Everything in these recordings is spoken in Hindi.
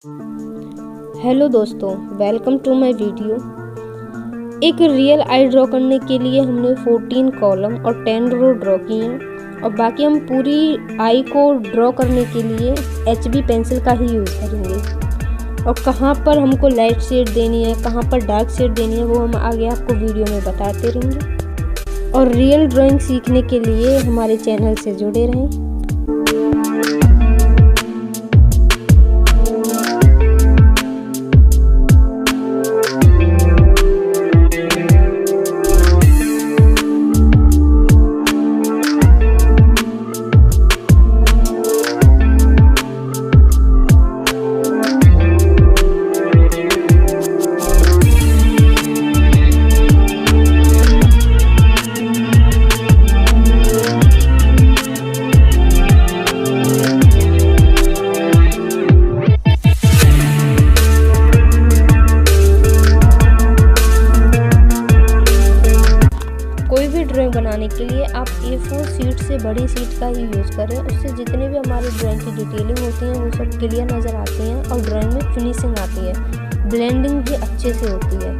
हेलो दोस्तों, वेलकम टू माय वीडियो। एक रियल आई ड्रॉ करने के लिए हमने 14 कॉलम और 10 रो ड्रॉ किए हैं और बाकी हम पूरी आई को ड्रॉ करने के लिए HB पेंसिल का ही यूज़ करेंगे। और कहाँ पर हमको लाइट शेड देनी है, कहाँ पर डार्क शेड देनी है, वो हम आगे आपको वीडियो में बताते रहेंगे। और रियल ड्राइंग सीखने के लिए हमारे चैनल से जुड़े रहें। कोई भी ड्राइंग बनाने के लिए आप A4 शीट से बड़ी शीट का ही यूज़ करें। उससे जितने भी हमारी ड्राइंग की डिटेलिंग होती है वो सब क्लियर नज़र आती हैं और ड्राइंग में फिनिशिंग आती है, ब्लेंडिंग भी अच्छे से होती है।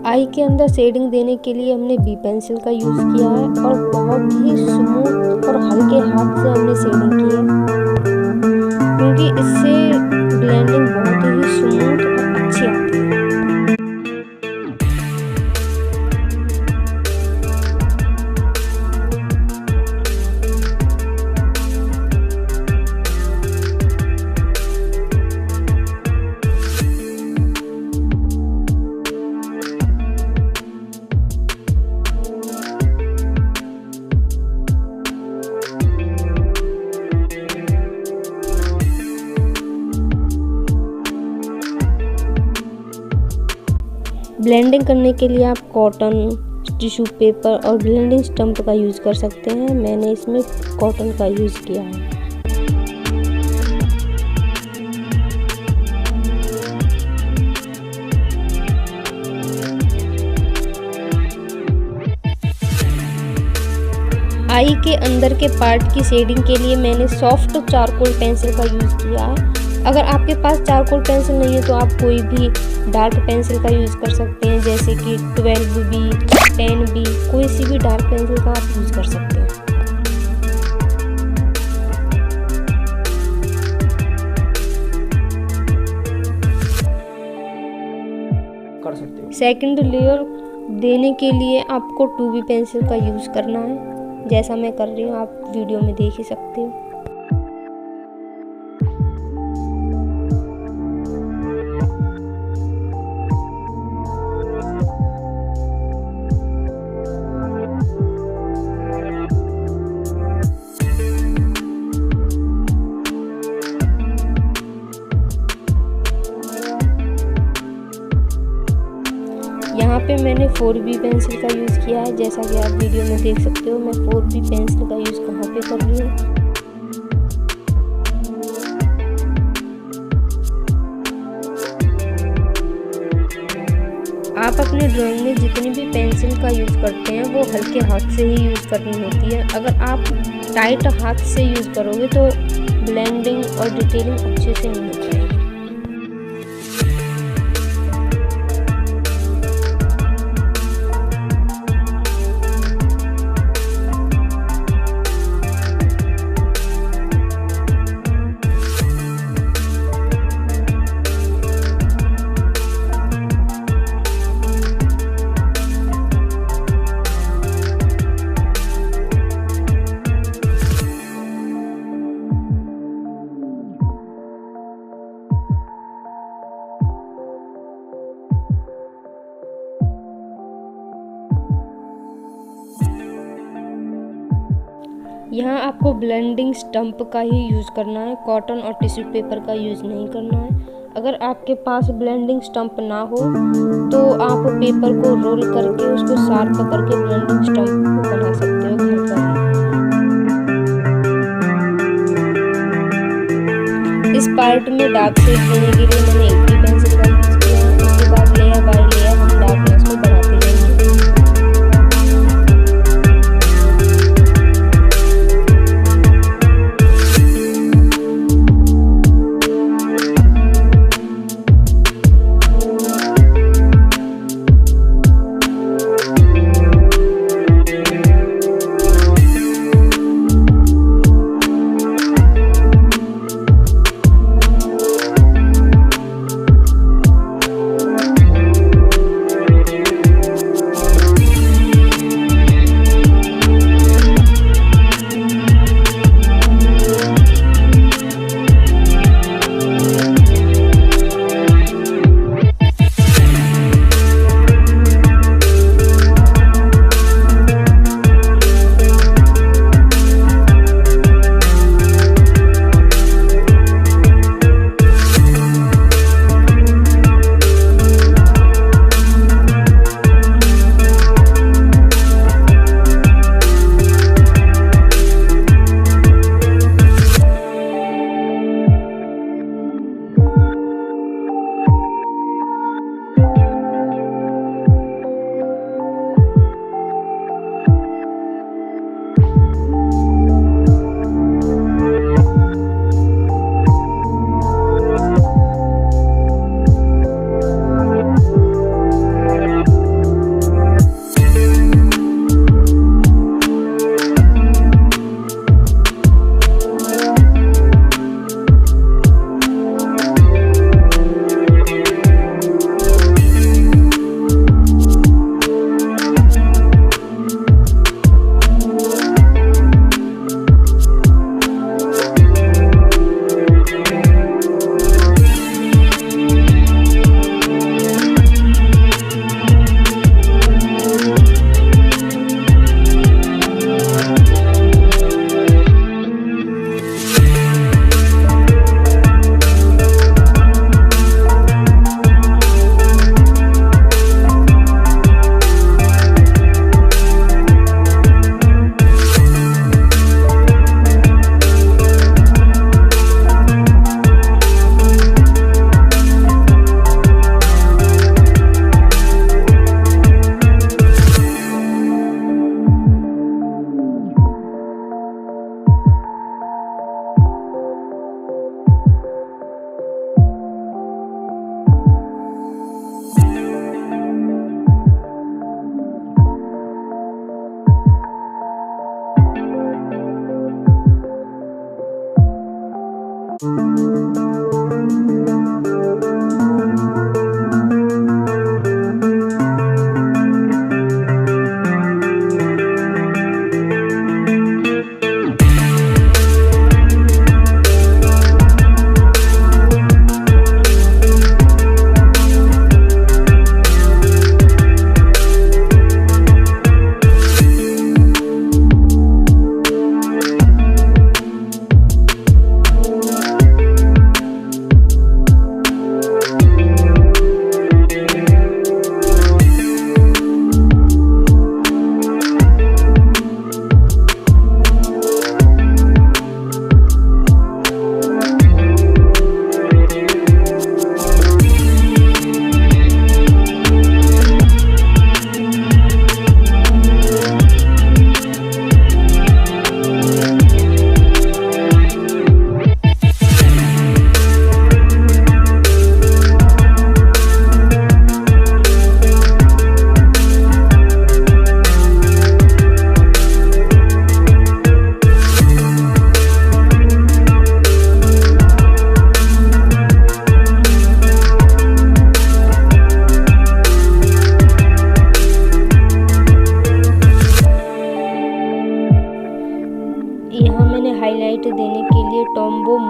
आई के अंदर शेडिंग देने के लिए हमने B पेंसिल का यूज़ किया है और बहुत ही स्मूथ और हल्के हाथ से हमने शेडिंग की है, क्योंकि इससे ब्लेंडिंग बहुत ही स्मूथ और अच्छी आती है। ब्लेंडिंग करने के लिए आप कॉटन, टिश्यू पेपर और ब्लेंडिंग स्टम्प का यूज़ कर सकते हैं। मैंने इसमें कॉटन का यूज़ किया है। आई के अंदर के पार्ट की शेडिंग के लिए मैंने सॉफ्ट चारकोल पेंसिल का यूज़ किया है। अगर आपके पास चारकोल पेंसिल नहीं है तो आप कोई भी डार्क पेंसिल का यूज़ कर सकते हैं, जैसे कि 12B, 10B, कोई सी भी डार्क पेंसिल का आप यूज़ कर सकते हैं। सेकंड लेयर देने के लिए आपको 2B पेंसिल का यूज़ करना है, जैसा मैं कर रही हूँ, आप वीडियो में देख ही सकते हो। पे मैंने 4B पेंसिल का यूज़ किया है। जैसा कि आप वीडियो में देख सकते हो, मैं 4B पेंसिल का यूज़ कहाँ पे कर रही हूँ। आप अपने ड्राइंग में जितनी भी पेंसिल का यूज़ करते हैं वो हल्के हाथ से ही यूज़ करनी होती है। अगर आप टाइट हाथ से यूज़ करोगे तो ब्लेंडिंग और डिटेलिंग अच्छे से नहीं हो पाएगी। यहाँ आपको ब्लेंडिंग स्टम्प का ही यूज़ करना है, कॉटन और टिश्यू पेपर का यूज़ नहीं करना है। अगर आपके पास ब्लेंडिंग स्टम्प ना हो तो आप पेपर को रोल करके उसको शार्प करके ब्लेंडिंग स्टम्प को बना सकते हो घर पर। इस पार्ट में डार्क शेड देने के लिए मैंने 80 पेंसिल का यूज़ किया है। उसके बाद लेयर बाय लेयर हम डार्कनेस को बढ़ाते जाएंगे।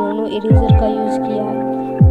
मोनो इरेजर का यूज़ किया है।